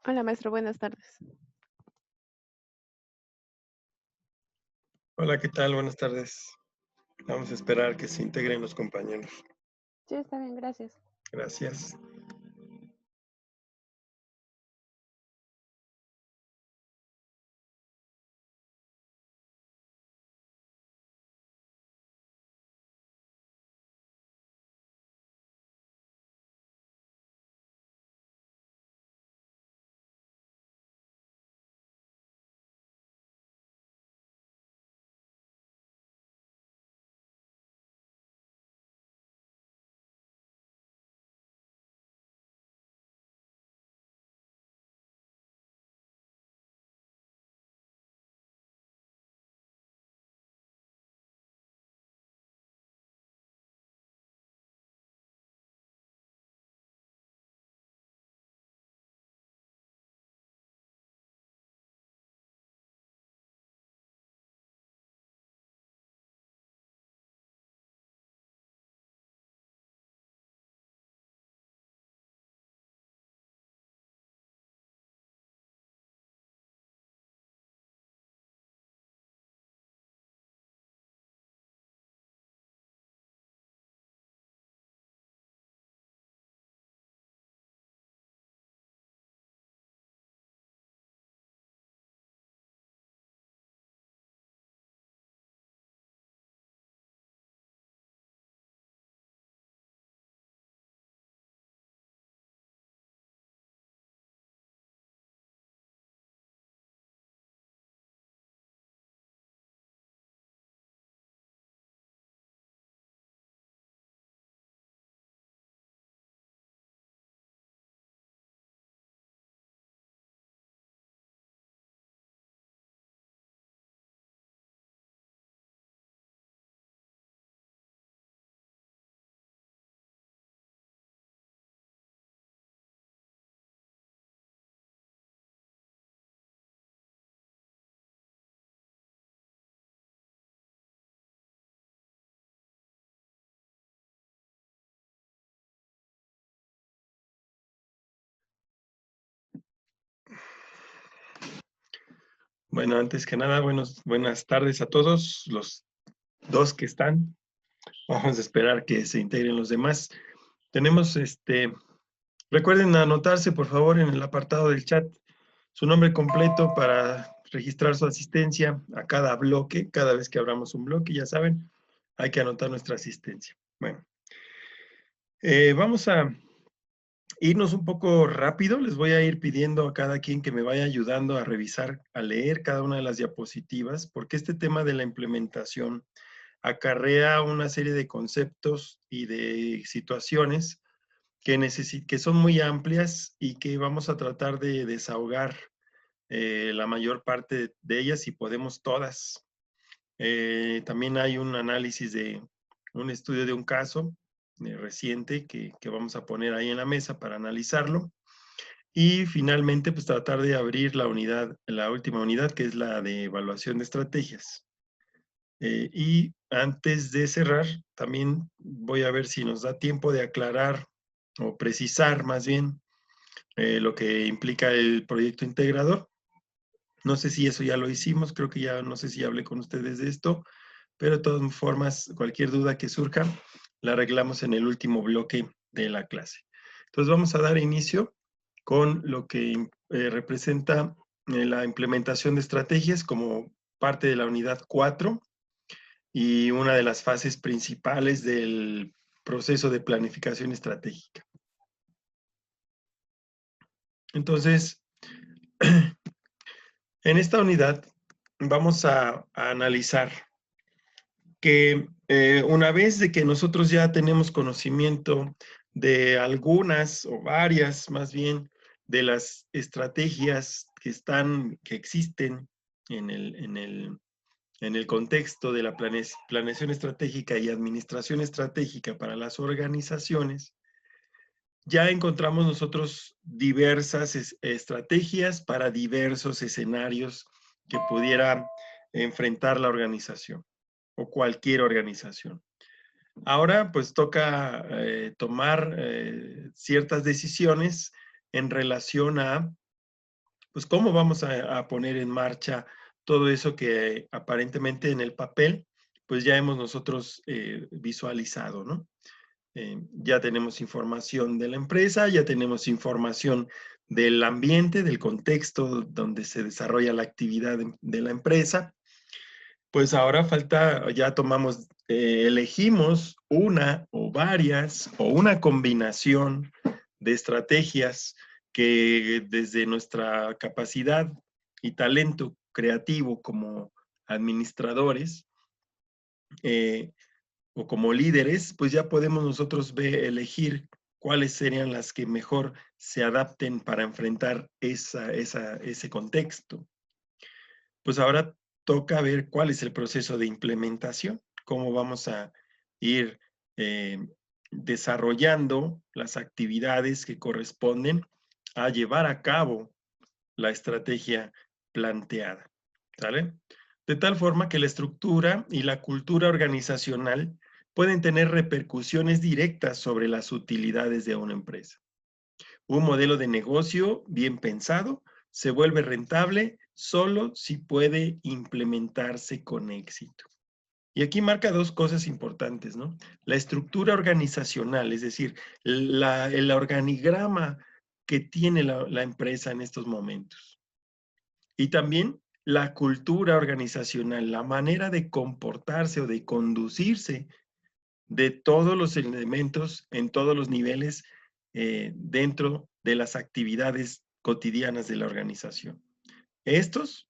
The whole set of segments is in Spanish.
Hola, maestro, buenas tardes. Hola, ¿qué tal? Buenas tardes. Vamos a esperar que se integren los compañeros. Sí, está bien, gracias. Gracias. Bueno, antes que nada, buenas tardes a todos, los dos que están. Vamos a esperar que se integren los demás. Tenemos, recuerden anotarse, por favor, en el apartado del chat, su nombre completo para registrar su asistencia a cada bloque. Cada vez que abramos un bloque, ya saben, hay que anotar nuestra asistencia. Bueno, vamos a irnos un poco rápido, les voy a ir pidiendo a cada quien que me vaya ayudando a revisar, a leer cada una de las diapositivas, porque este tema de la implementación acarrea una serie de conceptos y de situaciones que son muy amplias y que vamos a tratar de desahogar la mayor parte de ellas, si podemos todas. También hay un análisis de un estudio de un caso reciente que vamos a poner ahí en la mesa para analizarlo. Y finalmente, pues tratar de abrir la unidad, la última unidad, que es la de evaluación de estrategias. Y antes de cerrar, también voy a ver si nos da tiempo de aclarar o precisar más bien lo que implica el proyecto integrador. No sé si eso ya lo hicimos, creo que ya no sé si hablé con ustedes de esto, pero de todas formas, cualquier duda que surja, la arreglamos en el último bloque de la clase. Entonces vamos a dar inicio con lo que representa la implementación de estrategias como parte de la unidad 4 y una de las fases principales del proceso de planificación estratégica. Entonces, en esta unidad vamos a analizar que una vez de que nosotros ya tenemos conocimiento de algunas o varias más bien de las estrategias que existen en el contexto de la planeación estratégica y administración estratégica para las organizaciones, ya encontramos nosotros diversas estrategias para diversos escenarios que pudiera enfrentar la organización o cualquier organización. Ahora, pues toca tomar ciertas decisiones en relación a pues cómo vamos a poner en marcha todo eso que aparentemente en el papel, pues ya hemos nosotros visualizado, ¿no? Ya tenemos información de la empresa, ya tenemos información del ambiente, del contexto donde se desarrolla la actividad de la empresa. Pues ahora falta, ya tomamos, elegimos una o varias o una combinación de estrategias que desde nuestra capacidad y talento creativo como administradores, eh, o como líderes, pues ya podemos nosotros elegir cuáles serían las que mejor se adapten para enfrentar ese contexto. Pues ahora toca ver cuál es el proceso de implementación, cómo vamos a ir eh, desarrollando las actividades que corresponden a llevar a cabo la estrategia planteada, ¿sale? De tal forma que la estructura y la cultura organizacional pueden tener repercusiones directas sobre las utilidades de una empresa. Un modelo de negocio bien pensado se vuelve rentable solo si puede implementarse con éxito. Y aquí marca dos cosas importantes, ¿no? La estructura organizacional, es decir, el organigrama que tiene la empresa en estos momentos. Y también la cultura organizacional, la manera de comportarse o de conducirse de todos los elementos en todos los niveles dentro de las actividades cotidianas de la organización. Estos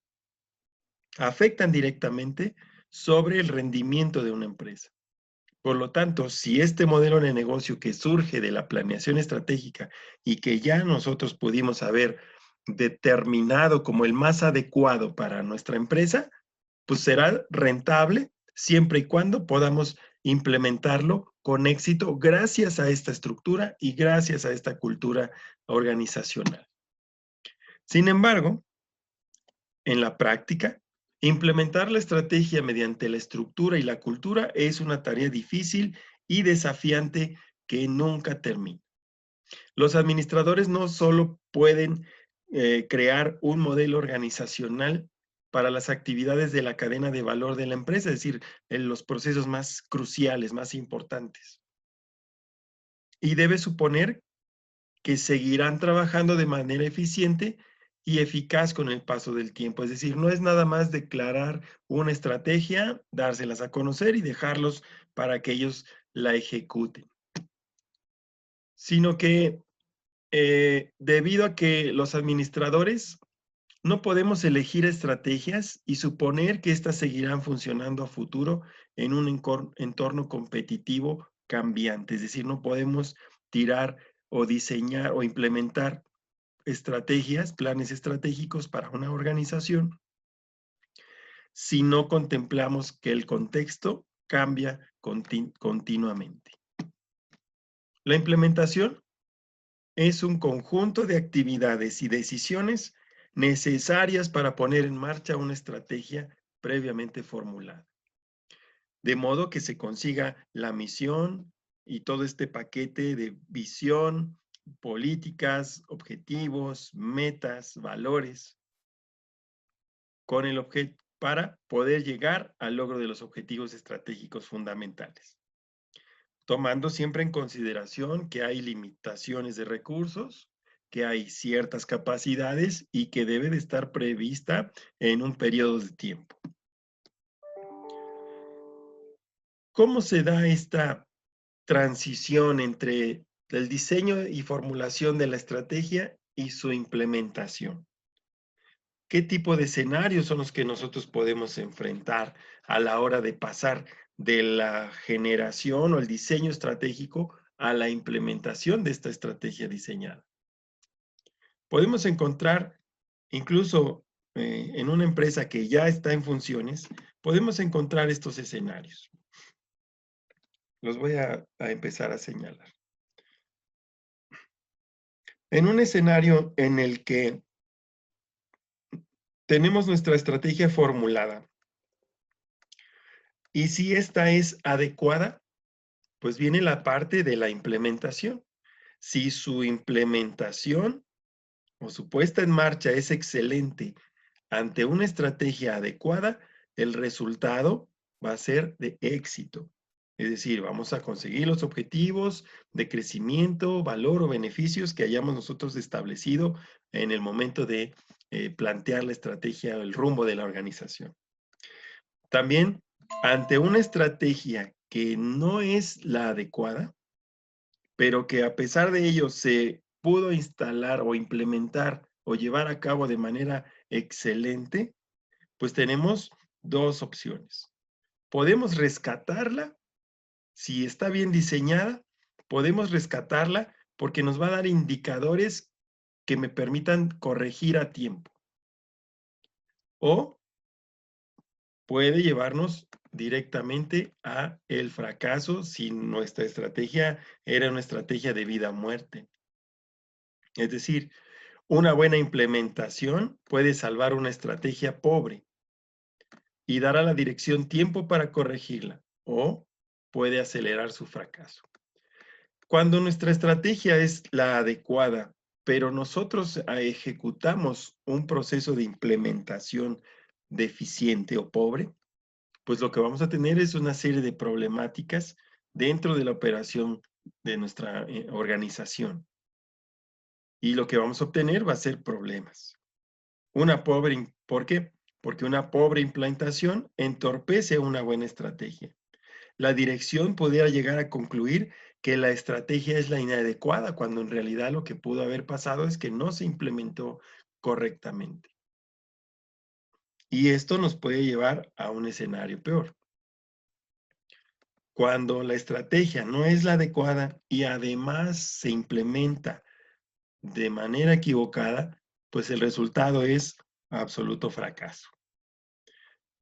afectan directamente sobre el rendimiento de una empresa. Por lo tanto, si este modelo de negocio que surge de la planeación estratégica y que ya nosotros pudimos haber determinado como el más adecuado para nuestra empresa, pues será rentable siempre y cuando podamos implementarlo con éxito gracias a esta estructura y gracias a esta cultura organizacional. Sin embargo, en la práctica, implementar la estrategia mediante la estructura y la cultura es una tarea difícil y desafiante que nunca termina. Los administradores no solo pueden crear un modelo organizacional para las actividades de la cadena de valor de la empresa, es decir, en los procesos más cruciales, más importantes. Y debe suponer que seguirán trabajando de manera eficiente y eficaz con el paso del tiempo. Es decir, no es nada más declarar una estrategia, dárselas a conocer y dejarlos para que ellos la ejecuten, sino que debido a que los administradores no podemos elegir estrategias y suponer que éstas seguirán funcionando a futuro en un entorno competitivo cambiante. Es decir, no podemos tirar o diseñar o implementar estrategias, planes estratégicos para una organización si no contemplamos que el contexto cambia continuamente. La implementación es un conjunto de actividades y decisiones necesarias para poner en marcha una estrategia previamente formulada. De modo que se consiga la misión y todo este paquete de visión, políticas, objetivos, metas, valores, con el objeto para poder llegar al logro de los objetivos estratégicos fundamentales, tomando siempre en consideración que hay limitaciones de recursos, que hay ciertas capacidades y que debe de estar prevista en un periodo de tiempo. ¿Cómo se da esta transición entre el diseño y formulación de la estrategia y su implementación? ¿Qué tipo de escenarios son los que nosotros podemos enfrentar a la hora de pasar de la generación o el diseño estratégico a la implementación de esta estrategia diseñada? Podemos encontrar, incluso en una empresa que ya está en funciones, podemos encontrar estos escenarios. Los voy a empezar a señalar. En un escenario en el que tenemos nuestra estrategia formulada y si esta es adecuada, pues viene la parte de la implementación. Si su implementación o su puesta en marcha es excelente ante una estrategia adecuada, el resultado va a ser de éxito. Es decir, vamos a conseguir los objetivos de crecimiento, valor o beneficios que hayamos nosotros establecido en el momento de plantear la estrategia o el rumbo de la organización. También, ante una estrategia que no es la adecuada, pero que a pesar de ello se pudo instalar o implementar o llevar a cabo de manera excelente, pues tenemos dos opciones. Podemos rescatarla, si está bien diseñada, podemos rescatarla porque nos va a dar indicadores que me permitan corregir a tiempo. O puede llevarnos directamente a el fracaso si nuestra estrategia era una estrategia de vida o muerte. Es decir, una buena implementación puede salvar una estrategia pobre y dar a la dirección tiempo para corregirla, o puede acelerar su fracaso. Cuando nuestra estrategia es la adecuada, pero nosotros ejecutamos un proceso de implementación deficiente o pobre, pues lo que vamos a tener es una serie de problemáticas dentro de la operación de nuestra organización. Y lo que vamos a obtener va a ser problemas. ¿Por qué? Porque una pobre implantación entorpece una buena estrategia. La dirección pudiera llegar a concluir que la estrategia es la inadecuada, cuando en realidad lo que pudo haber pasado es que no se implementó correctamente. Y esto nos puede llevar a un escenario peor. Cuando la estrategia no es la adecuada y además se implementa de manera equivocada, pues el resultado es absoluto fracaso.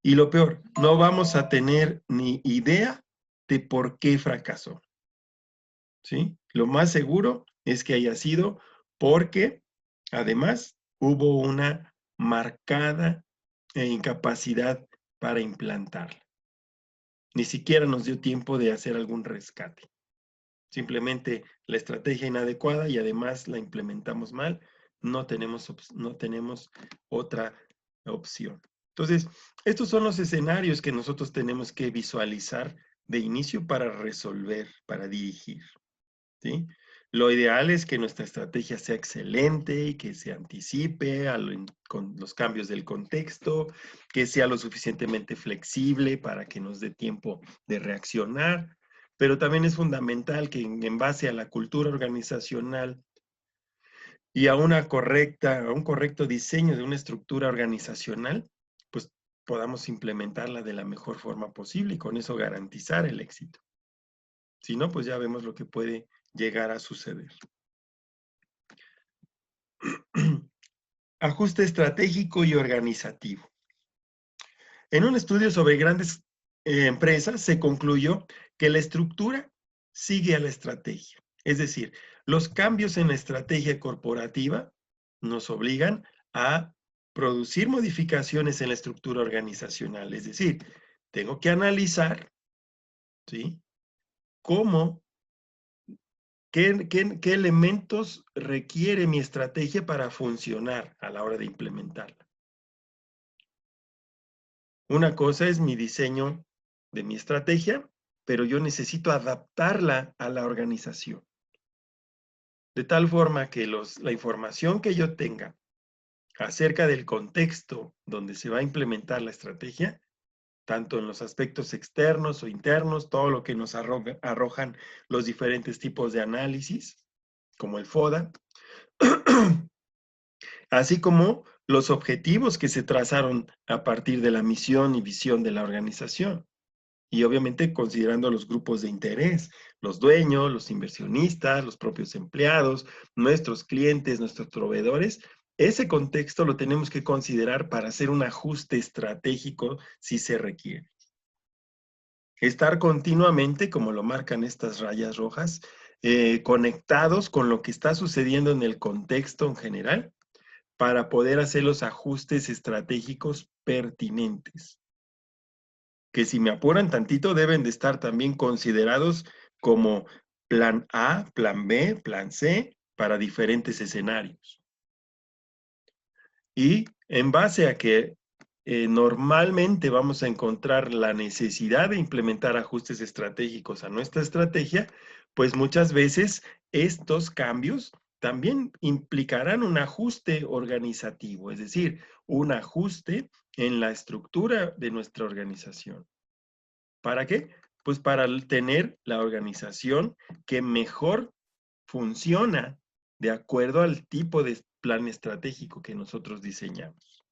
Y lo peor, no vamos a tener ni idea de por qué fracasó. ¿Sí? Lo más seguro es que haya sido porque, además, hubo una marcada incapacidad para implantarla. Ni siquiera nos dio tiempo de hacer algún rescate. Simplemente la estrategia inadecuada y además la implementamos mal, no tenemos otra opción. Entonces, estos son los escenarios que nosotros tenemos que visualizar de inicio para resolver, para dirigir, ¿sí? Lo ideal es que nuestra estrategia sea excelente y que se anticipe con los cambios del contexto, que sea lo suficientemente flexible para que nos dé tiempo de reaccionar, pero también es fundamental que en base a la cultura organizacional y a un correcto diseño de una estructura organizacional, pues podamos implementarla de la mejor forma posible y con eso garantizar el éxito. Si no, pues ya vemos lo que puede llegar a suceder. Ajuste estratégico y organizativo. En un estudio sobre grandes empresas se concluyó que la estructura sigue a la estrategia. Es decir, los cambios en la estrategia corporativa nos obligan a producir modificaciones en la estructura organizacional. Es decir, tengo que analizar, ¿sí?, qué elementos requiere mi estrategia para funcionar a la hora de implementarla. Una cosa es mi diseño de mi estrategia, pero yo necesito adaptarla a la organización. De tal forma que la información que yo tenga acerca del contexto donde se va a implementar la estrategia, tanto en los aspectos externos o internos, todo lo que nos arrojan los diferentes tipos de análisis, como el FODA, así como los objetivos que se trazaron a partir de la misión y visión de la organización. Y obviamente considerando los grupos de interés, los dueños, los inversionistas, los propios empleados, nuestros clientes, nuestros proveedores, ese contexto lo tenemos que considerar para hacer un ajuste estratégico si se requiere. Estar continuamente, como lo marcan estas rayas rojas, conectados con lo que está sucediendo en el contexto en general para poder hacer los ajustes estratégicos pertinentes, que si me apuran tantito deben de estar también considerados como plan A, plan B, plan C para diferentes escenarios. Y en base a que normalmente vamos a encontrar la necesidad de implementar ajustes estratégicos a nuestra estrategia, pues muchas veces estos cambios también implicarán un ajuste organizativo, es decir, un ajuste en la estructura de nuestra organización. ¿Para qué? Pues para tener la organización que mejor funciona de acuerdo al tipo de plan estratégico que nosotros diseñamos.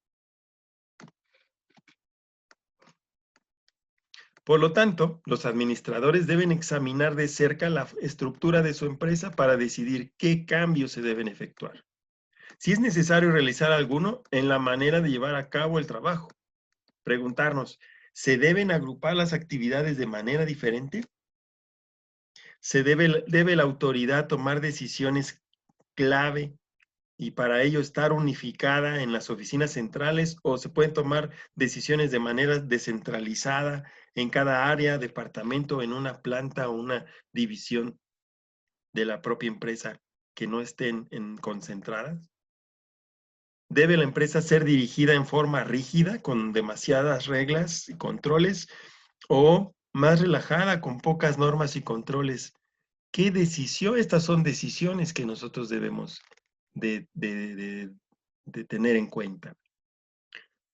Por lo tanto, los administradores deben examinar de cerca la estructura de su empresa para decidir qué cambios se deben efectuar. Si es necesario realizar alguno en la manera de llevar a cabo el trabajo. Preguntarnos, ¿se deben agrupar las actividades de manera diferente? ¿Debe la autoridad tomar decisiones clave y para ello estar unificada en las oficinas centrales o se pueden tomar decisiones de manera descentralizada en cada área, departamento, en una planta o una división de la propia empresa que no estén concentradas? ¿Debe la empresa ser dirigida en forma rígida con demasiadas reglas y controles o más relajada con pocas normas y controles? ¿Qué decisión? Estas son decisiones que nosotros debemos de tener en cuenta.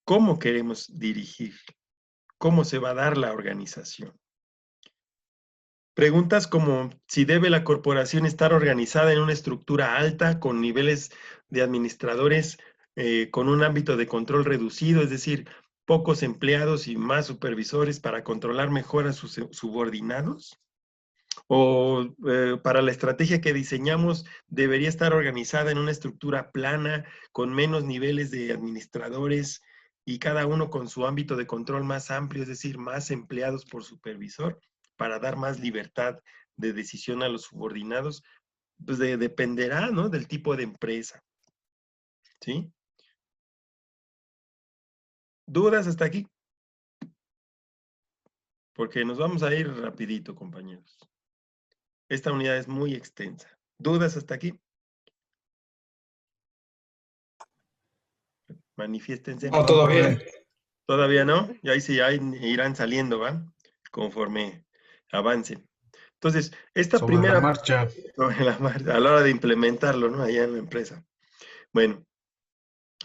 ¿Cómo queremos dirigir? ¿Cómo se va a dar la organización? Preguntas como si debe la corporación estar organizada en una estructura alta con niveles de administradores con un ámbito de control reducido, es decir, pocos empleados y más supervisores para controlar mejor a sus subordinados. O para la estrategia que diseñamos debería estar organizada en una estructura plana, con menos niveles de administradores y cada uno con su ámbito de control más amplio, es decir, más empleados por supervisor, para dar más libertad de decisión a los subordinados. Pues dependerá, ¿no?, del tipo de empresa. ¿Sí? ¿Dudas hasta aquí? Porque nos vamos a ir rapidito, compañeros. Esta unidad es muy extensa. ¿Dudas hasta aquí? Manifiéstense. No, todo bien. Todavía no, y ahí sí ahí irán saliendo, ¿va? Conforme avance. Entonces, esta Sobre la primera, marcha. a la hora de implementarlo, ¿no? Allá en la empresa. Bueno,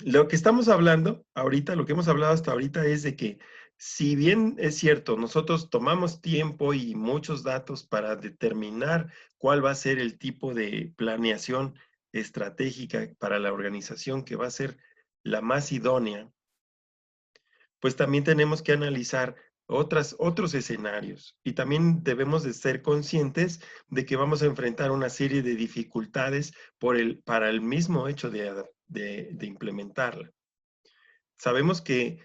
lo que estamos hablando ahorita, lo que hemos hablado hasta ahorita es de que, si bien es cierto, nosotros tomamos tiempo y muchos datos para determinar cuál va a ser el tipo de planeación estratégica para la organización que va a ser la más idónea, pues también tenemos que analizar otros escenarios y también debemos de ser conscientes de que vamos a enfrentar una serie de dificultades para el mismo hecho de implementarla. Sabemos que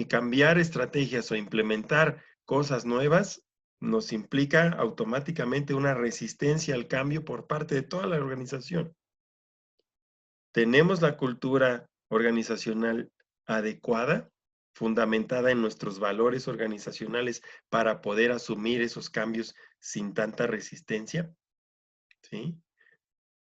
cambiar estrategias o implementar cosas nuevas nos implica automáticamente una resistencia al cambio por parte de toda la organización. ¿Tenemos la cultura organizacional adecuada, fundamentada en nuestros valores organizacionales para poder asumir esos cambios sin tanta resistencia? ¿Sí?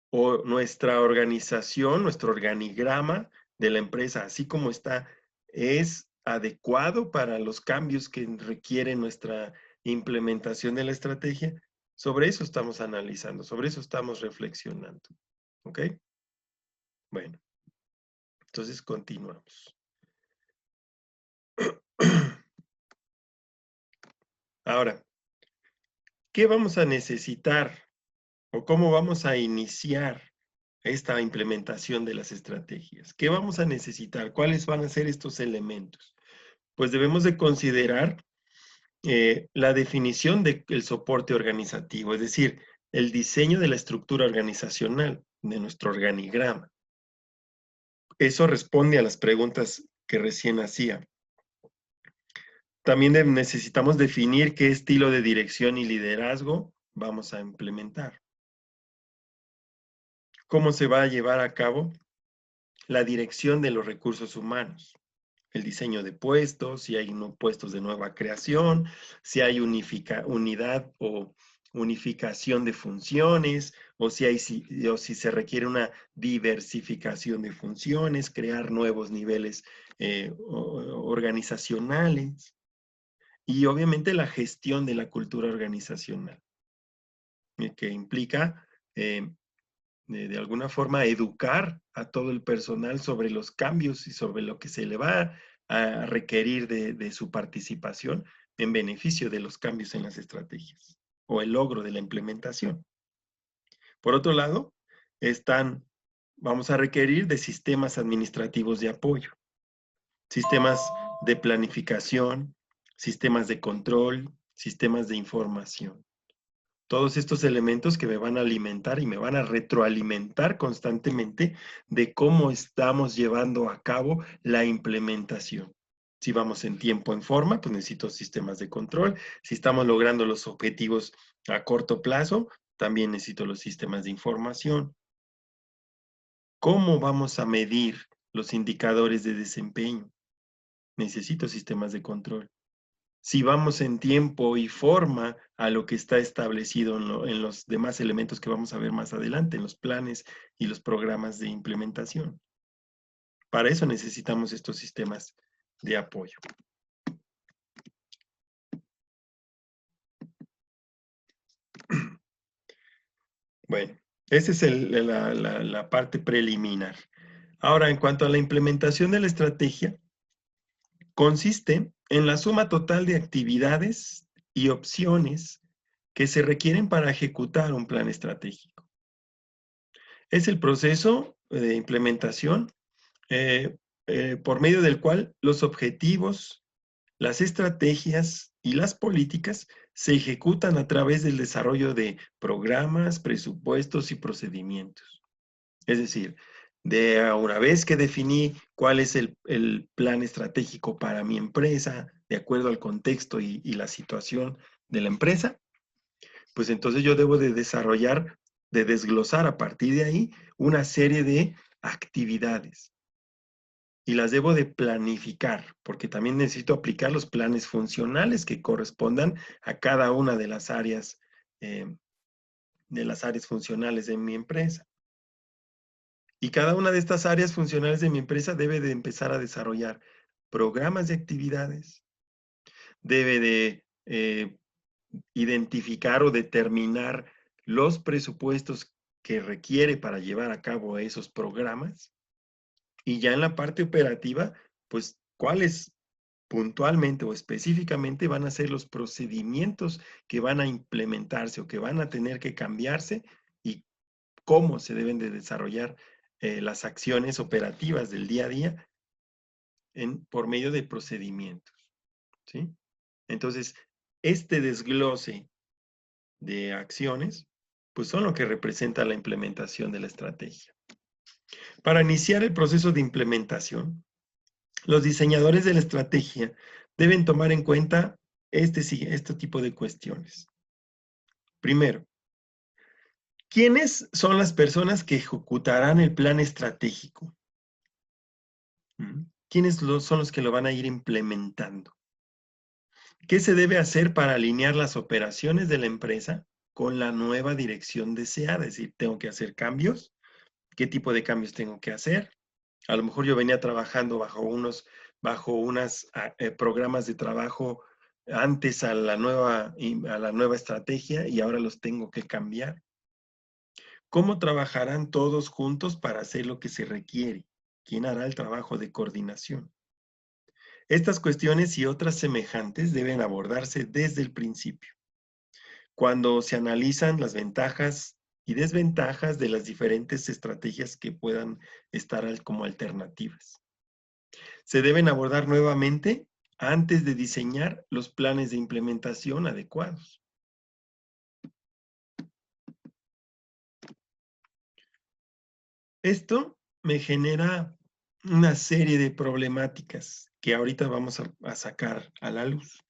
¿O nuestra organización, nuestro organigrama de la empresa, así como está, es adecuado para los cambios que requiere nuestra implementación de la estrategia? Sobre eso estamos analizando, sobre eso estamos reflexionando. ¿Ok? Bueno. Entonces, continuamos. Ahora, ¿qué vamos a necesitar o cómo vamos a iniciar esta implementación de las estrategias? ¿Qué vamos a necesitar? ¿Cuáles van a ser estos elementos? Pues debemos de considerar la definición del soporte organizativo, es decir, el diseño de la estructura organizacional de nuestro organigrama. Eso responde a las preguntas que recién hacía. También necesitamos definir qué estilo de dirección y liderazgo vamos a implementar. ¿Cómo se va a llevar a cabo la dirección de los recursos humanos? El diseño de puestos, si hay puestos de nueva creación, si hay unidad o unificación de funciones o si se requiere una diversificación de funciones, crear nuevos niveles organizacionales y obviamente la gestión de la cultura organizacional, que implica de alguna forma educar a todo el personal sobre los cambios y sobre lo que se le va a requerir de su participación en beneficio de los cambios en las estrategias o el logro de la implementación. Por otro lado, vamos a requerir de sistemas administrativos de apoyo, sistemas de planificación, sistemas de control, sistemas de información. Todos estos elementos que me van a alimentar y me van a retroalimentar constantemente de cómo estamos llevando a cabo la implementación. Si vamos en tiempo, en forma, pues necesito sistemas de control. Si estamos logrando los objetivos a corto plazo, también necesito los sistemas de información. ¿Cómo vamos a medir los indicadores de desempeño? Necesito sistemas de control. Si vamos en tiempo y forma a lo que está establecido en los demás elementos que vamos a ver más adelante, en los planes y los programas de implementación. Para eso necesitamos estos sistemas de apoyo. Bueno, esa es la parte preliminar. Ahora, en cuanto a la implementación de la estrategia, consiste en la suma total de actividades y opciones que se requieren para ejecutar un plan estratégico. Es el proceso de implementación por medio del cual los objetivos, las estrategias y las políticas se ejecutan a través del desarrollo de programas, presupuestos y procedimientos. Es decir, una vez que definí cuál es el plan estratégico para mi empresa, de acuerdo al contexto y la situación de la empresa, pues entonces yo debo de desarrollar, de desglosar a partir de ahí una serie de actividades. Y las debo de planificar, porque también necesito aplicar los planes funcionales que correspondan a cada una de las áreas funcionales de mi empresa. Y cada una de estas áreas funcionales de mi empresa debe de empezar a desarrollar programas de actividades, debe de identificar o determinar los presupuestos que requiere para llevar a cabo esos programas. Y ya en la parte operativa, pues, ¿cuáles puntualmente o específicamente van a ser los procedimientos que van a implementarse o que van a tener que cambiarse y cómo se deben de desarrollar las acciones operativas del día a día por medio de procedimientos, ¿sí? Entonces, este desglose de acciones, pues son lo que representa la implementación de la estrategia. Para iniciar el proceso de implementación, los diseñadores de la estrategia deben tomar en cuenta este tipo de cuestiones. Primero, ¿quiénes son las personas que ejecutarán el plan estratégico? ¿Quiénes son los que lo van a ir implementando? ¿Qué se debe hacer para alinear las operaciones de la empresa con la nueva dirección deseada? Es decir, ¿tengo que hacer cambios? ¿Qué tipo de cambios tengo que hacer? A lo mejor yo venía trabajando bajo unos programas de trabajo antes a la nueva estrategia y ahora los tengo que cambiar. ¿Cómo trabajarán todos juntos para hacer lo que se requiere? ¿Quién hará el trabajo de coordinación? Estas cuestiones y otras semejantes deben abordarse desde el principio, cuando se analizan las ventajas y desventajas de las diferentes estrategias que puedan estar como alternativas. Se deben abordar nuevamente antes de diseñar los planes de implementación adecuados. Esto me genera una serie de problemáticas que ahorita vamos a sacar a la luz.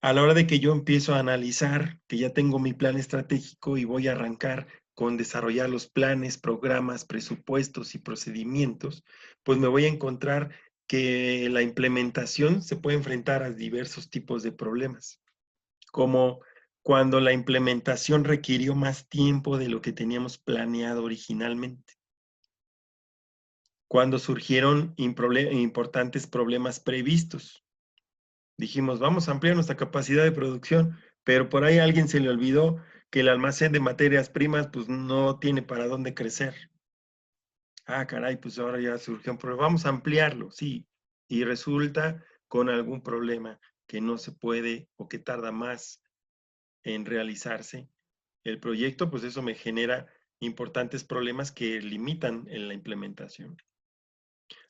A la hora de que yo empiezo a analizar, que ya tengo mi plan estratégico y voy a arrancar con desarrollar los planes, programas, presupuestos y procedimientos, pues me voy a encontrar que la implementación se puede enfrentar a diversos tipos de problemas, como cuando la implementación requirió más tiempo de lo que teníamos planeado originalmente. Cuando surgieron importantes problemas previstos. Dijimos, vamos a ampliar nuestra capacidad de producción, pero por ahí a alguien se le olvidó que el almacén de materias primas pues no tiene para dónde crecer. Ah, caray, pues ahora ya surgió un problema. Vamos a ampliarlo, sí. Y resulta con algún problema que no se puede o que tarda más en realizarse el proyecto, pues eso me genera importantes problemas que limitan en la implementación.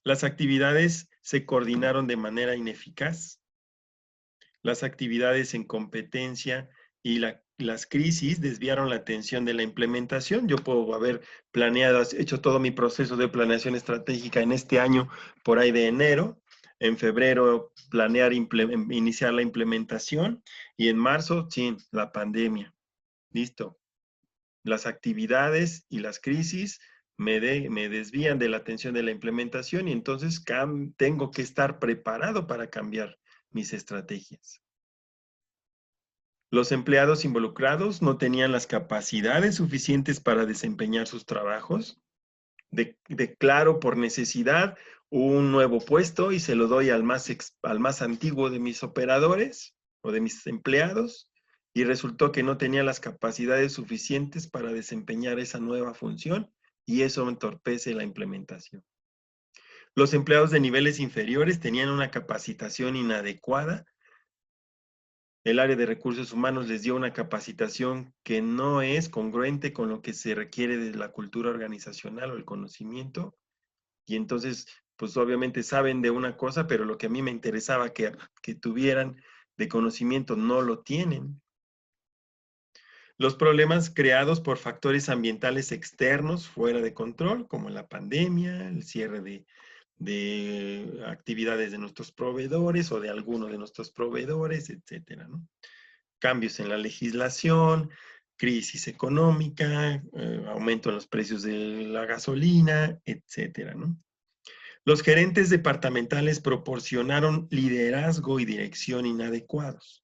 Las actividades se coordinaron de manera ineficaz. Las actividades en competencia y las crisis desviaron la atención de la implementación. Yo puedo haber planeado, hecho todo mi proceso de planeación estratégica en este año por ahí de enero. En febrero planear iniciar la implementación y en marzo, sí, la pandemia. Listo. Las actividades y las crisis me desvían de la atención de la implementación y entonces tengo que estar preparado para cambiar mis estrategias. Los empleados involucrados no tenían las capacidades suficientes para desempeñar sus trabajos. Declaro por necesidad un nuevo puesto y se lo doy al más antiguo de mis operadores o de mis empleados y resultó que no tenía las capacidades suficientes para desempeñar esa nueva función y eso entorpece la implementación. Los empleados de niveles inferiores tenían una capacitación inadecuada. El área de recursos humanos les dio una capacitación que no es congruente con lo que se requiere de la cultura organizacional o el conocimiento. Y entonces, pues obviamente saben de una cosa, pero lo que a mí me interesaba que tuvieran de conocimiento no lo tienen. Los problemas creados por factores ambientales externos fuera de control, como la pandemia, el cierre de actividades de nuestros proveedores o de alguno de nuestros proveedores, etcétera, ¿no? Cambios en la legislación, crisis económica, aumento en los precios de la gasolina, etcétera, ¿no? Los gerentes departamentales proporcionaron liderazgo y dirección inadecuados.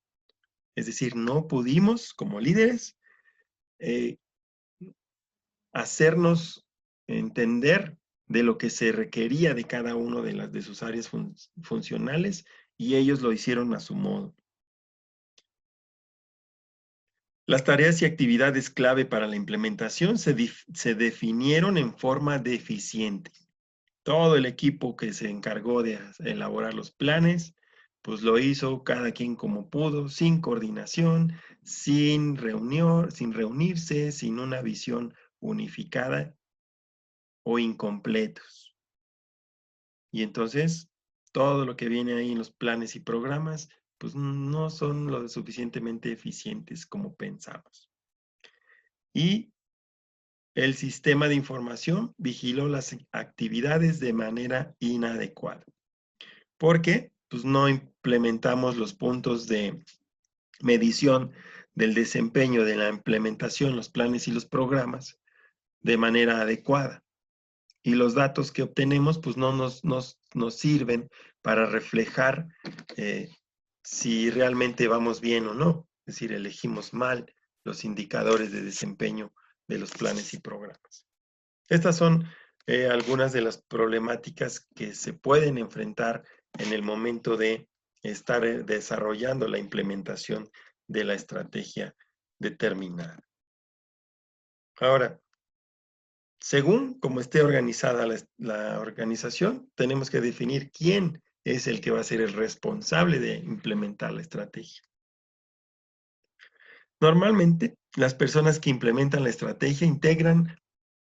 Es decir, no pudimos, como líderes, hacernos entender de lo que se requería de cada uno de sus áreas funcionales y ellos lo hicieron a su modo. Las tareas y actividades clave para la implementación se definieron en forma deficiente. Todo el equipo que se encargó de elaborar los planes, pues lo hizo cada quien como pudo, sin coordinación, sin reunirse, sin una visión unificada o incompletos. Y entonces, todo lo que viene ahí en los planes y programas, pues no son lo suficientemente eficientes como pensamos. Y el sistema de información vigiló las actividades de manera inadecuada. ¿Por qué? Pues no implementamos los puntos de medición del desempeño de la implementación, los planes y los programas de manera adecuada. Y los datos que obtenemos pues no nos sirven para reflejar si realmente vamos bien o no. Es decir, elegimos mal los indicadores de desempeño de los planes y programas. Estas son algunas de las problemáticas que se pueden enfrentar en el momento de estar desarrollando la implementación de la estrategia determinada. Ahora, según cómo esté organizada la organización, tenemos que definir quién es el que va a ser el responsable de implementar la estrategia. Normalmente, las personas que implementan la estrategia integran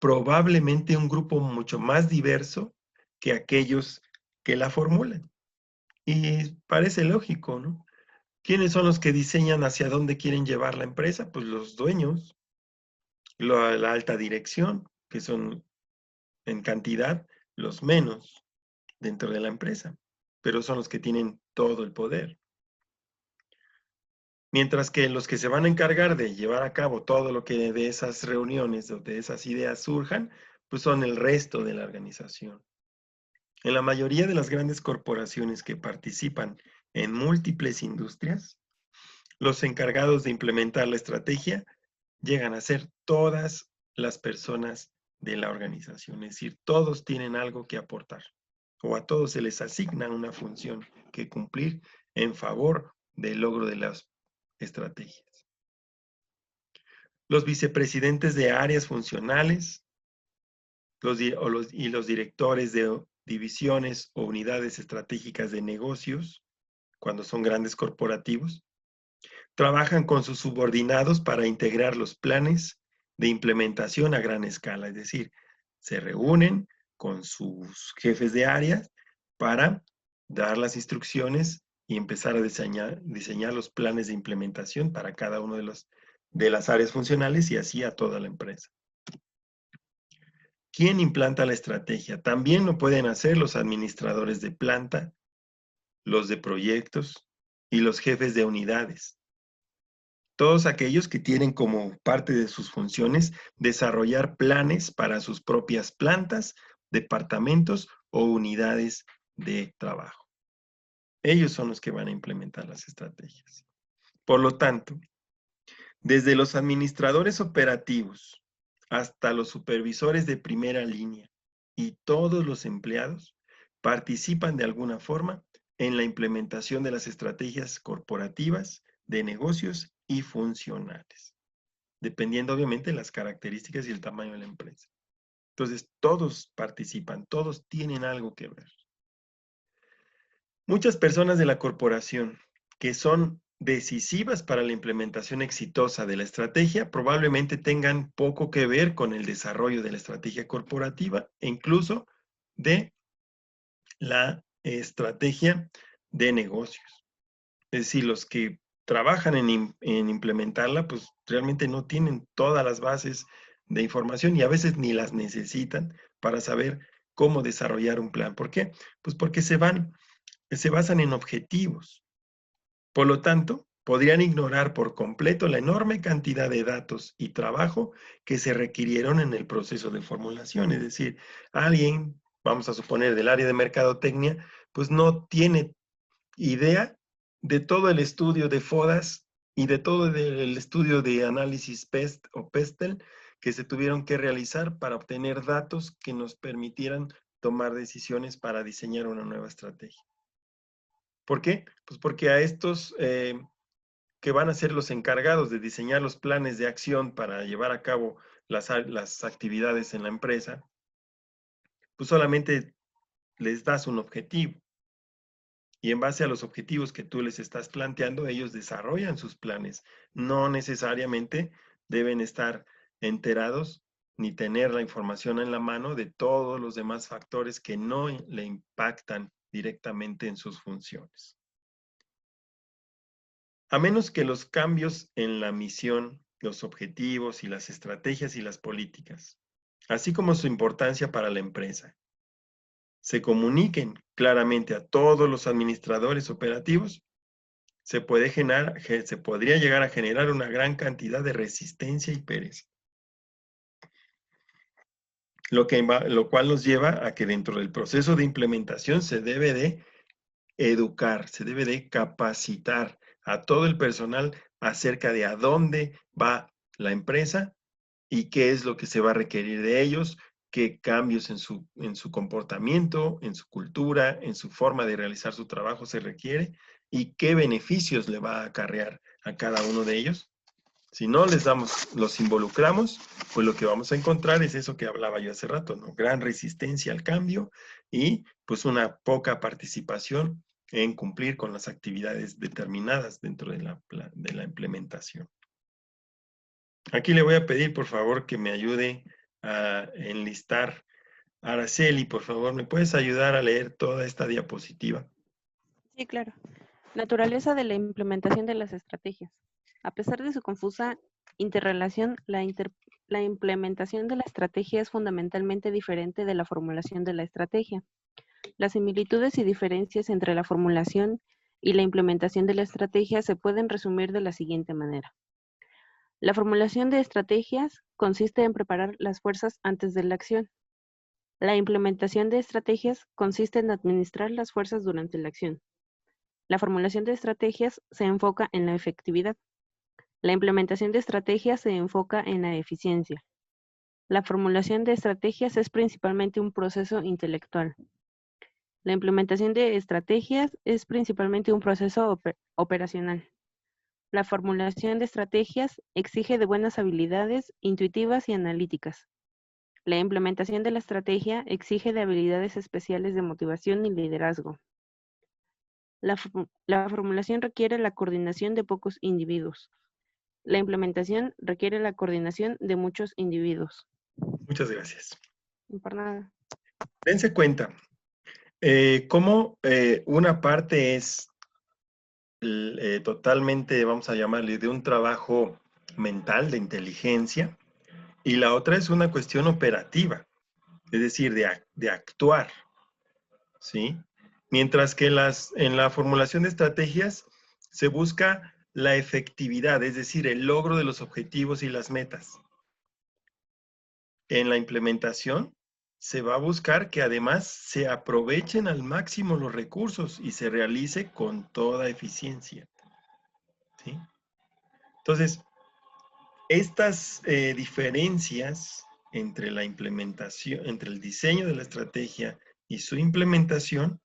probablemente un grupo mucho más diverso que aquellos que la formulan. Y parece lógico, ¿no? ¿Quiénes son los que diseñan hacia dónde quieren llevar la empresa? Pues los dueños, la alta dirección, que son en cantidad los menos dentro de la empresa, pero son los que tienen todo el poder. Mientras que los que se van a encargar de llevar a cabo todo lo que de esas reuniones o de esas ideas surjan, pues son el resto de la organización. En la mayoría de las grandes corporaciones que participan en múltiples industrias, los encargados de implementar la estrategia llegan a ser todas las personas de la organización. Es decir, todos tienen algo que aportar o a todos se les asigna una función que cumplir en favor del logro de las estrategias. Los vicepresidentes de áreas funcionales y los directores de divisiones o unidades estratégicas de negocios, cuando son grandes corporativos, trabajan con sus subordinados para integrar los planes de implementación a gran escala, es decir, se reúnen con sus jefes de áreas para dar las instrucciones y empezar a diseñar los planes de implementación para cada uno de las áreas funcionales y así a toda la empresa. ¿Quién implanta la estrategia? También lo pueden hacer los administradores de planta, los de proyectos y los jefes de unidades. Todos aquellos que tienen como parte de sus funciones desarrollar planes para sus propias plantas, departamentos o unidades de trabajo. Ellos son los que van a implementar las estrategias. Por lo tanto, desde los administradores operativos hasta los supervisores de primera línea y todos los empleados participan de alguna forma en la implementación de las estrategias corporativas, de negocios y funcionales, dependiendo obviamente de las características y el tamaño de la empresa. Entonces, todos participan, todos tienen algo que ver. Muchas personas de la corporación que son decisivas para la implementación exitosa de la estrategia probablemente tengan poco que ver con el desarrollo de la estrategia corporativa e incluso de la estrategia de negocios. Es decir, los que trabajan en implementarla, pues realmente no tienen todas las bases de información y a veces ni las necesitan para saber cómo desarrollar un plan. ¿Por qué? Pues porque se basan en objetivos. Por lo tanto, podrían ignorar por completo la enorme cantidad de datos y trabajo que se requirieron en el proceso de formulación. Es decir, alguien, vamos a suponer, del área de mercadotecnia, pues no tiene idea de todo el estudio de FODAS y de todo el estudio de análisis PEST o PESTEL que se tuvieron que realizar para obtener datos que nos permitieran tomar decisiones para diseñar una nueva estrategia. ¿Por qué? Pues porque a estos que van a ser los encargados de diseñar los planes de acción para llevar a cabo las actividades en la empresa, pues solamente les das un objetivo. Y en base a los objetivos que tú les estás planteando, ellos desarrollan sus planes. No necesariamente deben estar enterados ni tener la información en la mano de todos los demás factores que no le impactan directamente en sus funciones. A menos que los cambios en la misión, los objetivos y las estrategias y las políticas, así como su importancia para la empresa, se comuniquen claramente a todos los administradores operativos, se podría llegar a generar una gran cantidad de resistencia y pereza. Lo cual nos lleva a que dentro del proceso de implementación se debe de educar, se debe de capacitar a todo el personal acerca de a dónde va la empresa y qué es lo que se va a requerir de ellos, qué cambios en su comportamiento, en su cultura, en su forma de realizar su trabajo se requiere y qué beneficios le va a acarrear a cada uno de ellos. Si no los involucramos, pues lo que vamos a encontrar es eso que hablaba yo hace rato, ¿no? Gran resistencia al cambio y pues una poca participación en cumplir con las actividades determinadas dentro de la implementación. Aquí le voy a pedir, por favor, que me ayude a enlistar. Araceli, por favor, ¿me puedes ayudar a leer toda esta diapositiva? Sí, claro. Naturaleza de la implementación de las estrategias. A pesar de su confusa interrelación, la implementación de la estrategia es fundamentalmente diferente de la formulación de la estrategia. Las similitudes y diferencias entre la formulación y la implementación de la estrategia se pueden resumir de la siguiente manera. La formulación de estrategias consiste en preparar las fuerzas antes de la acción. La implementación de estrategias consiste en administrar las fuerzas durante la acción. La formulación de estrategias se enfoca en la efectividad. La implementación de estrategias se enfoca en la eficiencia. La formulación de estrategias es principalmente un proceso intelectual. La implementación de estrategias es principalmente un proceso operacional. La formulación de estrategias exige de buenas habilidades intuitivas y analíticas. La implementación de la estrategia exige de habilidades especiales de motivación y liderazgo. La formulación requiere la coordinación de pocos individuos. La implementación requiere la coordinación de muchos individuos. Muchas gracias. No por nada. Dense cuenta cómo una parte es totalmente, vamos a llamarle, de un trabajo mental, de inteligencia, y la otra es una cuestión operativa, es decir, de actuar, ¿sí? Mientras que en la formulación de estrategias se busca la efectividad, es decir, el logro de los objetivos y las metas. En la implementación se va a buscar que además se aprovechen al máximo los recursos y se realice con toda eficiencia, ¿sí? Entonces, estas diferencias entre la implementación, entre el diseño de la estrategia y su implementación,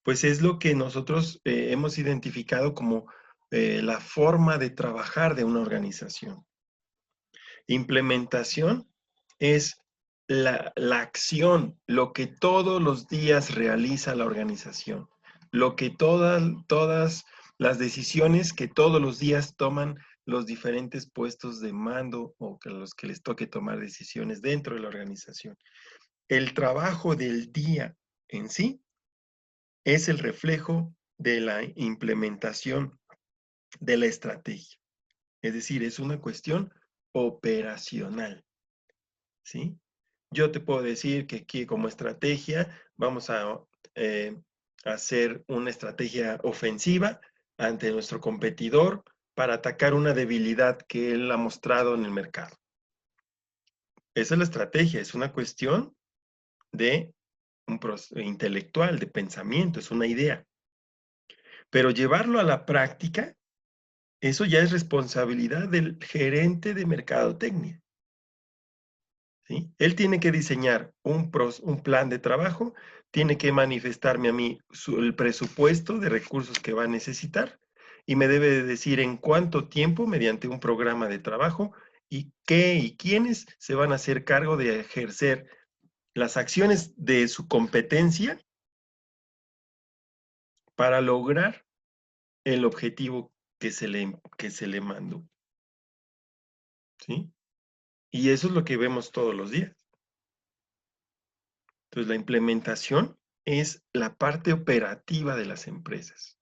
pues es lo que nosotros hemos identificado como la forma de trabajar de una organización. Implementación es la acción, lo que todos los días realiza la organización, lo que todas las decisiones que todos los días toman los diferentes puestos de mando o que los que les toque tomar decisiones dentro de la organización. El trabajo del día en sí es el reflejo de la implementación de la estrategia. Es decir, es una cuestión operacional, ¿sí? Yo te puedo decir que aquí como estrategia vamos a hacer una estrategia ofensiva ante nuestro competidor para atacar una debilidad que él ha mostrado en el mercado. Esa es la estrategia, es una cuestión de un proceso intelectual, de pensamiento, es una idea. Pero llevarlo a la práctica, eso ya es responsabilidad del gerente de mercadotecnia, ¿sí? Él tiene que diseñar un plan de trabajo, tiene que manifestarme a mí el presupuesto de recursos que va a necesitar y me debe de decir en cuánto tiempo, mediante un programa de trabajo, y qué y quiénes se van a hacer cargo de ejercer las acciones de su competencia para lograr el objetivo que se le mandó, ¿sí? Y eso es lo que vemos todos los días. Entonces, la implementación es la parte operativa de las empresas.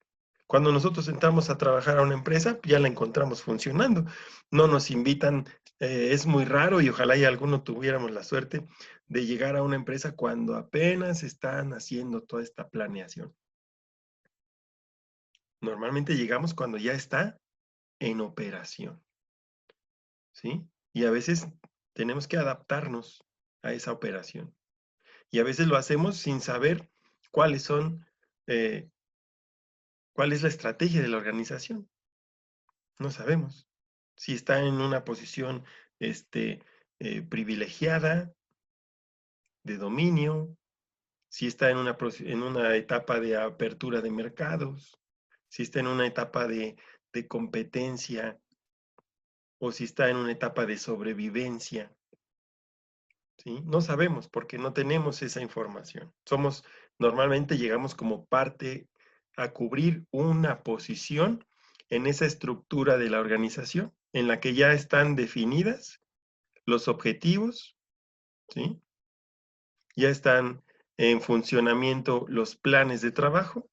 Cuando nosotros entramos a trabajar a una empresa, ya la encontramos funcionando. No nos invitan, es muy raro y ojalá y alguno tuviéramos la suerte de llegar a una empresa cuando apenas están haciendo toda esta planeación. Normalmente llegamos cuando ya está en operación, ¿sí? Y a veces tenemos que adaptarnos a esa operación. Y a veces lo hacemos sin saber cuáles son, cuál es la estrategia de la organización. No sabemos. Si está en una posición privilegiada, de dominio, si está en una etapa de apertura de mercados, si está en una etapa de competencia o si está en una etapa de sobrevivencia, ¿sí? No sabemos porque no tenemos esa información. Normalmente llegamos como parte a cubrir una posición en esa estructura de la organización en la que ya están definidas los objetivos, ¿sí? Ya están en funcionamiento los planes de trabajo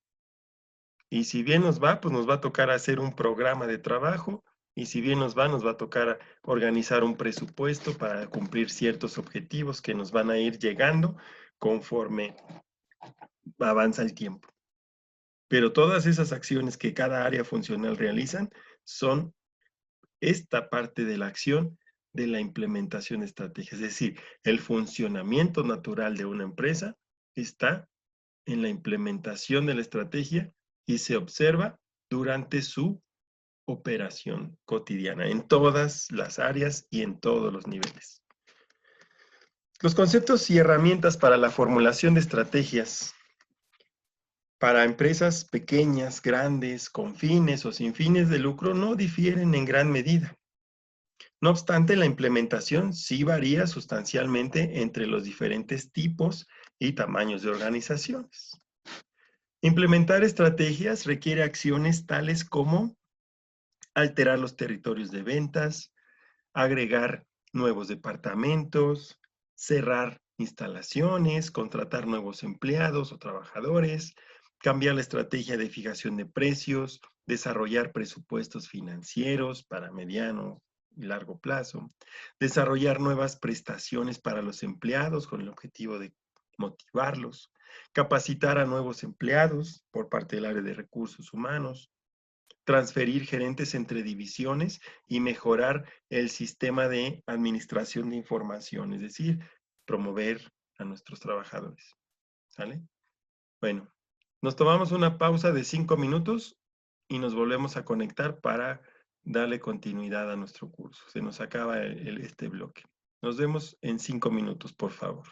y si bien nos va, pues nos va a tocar hacer un programa de trabajo y si bien nos va a tocar organizar un presupuesto para cumplir ciertos objetivos que nos van a ir llegando conforme avanza el tiempo. Pero todas esas acciones que cada área funcional realizan son esta parte de la acción de la implementación de estrategias. Es decir, el funcionamiento natural de una empresa está en la implementación de la estrategia y se observa durante su operación cotidiana, en todas las áreas y en todos los niveles. Los conceptos y herramientas para la formulación de estrategias para empresas pequeñas, grandes, con fines o sin fines de lucro no difieren en gran medida. No obstante, la implementación sí varía sustancialmente entre los diferentes tipos y tamaños de organizaciones. Implementar estrategias requiere acciones tales como alterar los territorios de ventas, agregar nuevos departamentos, cerrar instalaciones, contratar nuevos empleados o trabajadores, cambiar la estrategia de fijación de precios, desarrollar presupuestos financieros para mediano y largo plazo, desarrollar nuevas prestaciones para los empleados con el objetivo de motivarlos, capacitar a nuevos empleados por parte del área de recursos humanos, transferir gerentes entre divisiones y mejorar el sistema de administración de información, es decir, promover a nuestros trabajadores. ¿Sale? Bueno, nos tomamos una pausa de 5 minutos y nos volvemos a conectar para darle continuidad a nuestro curso. Se nos acaba este bloque. Nos vemos en 5 minutos, por favor.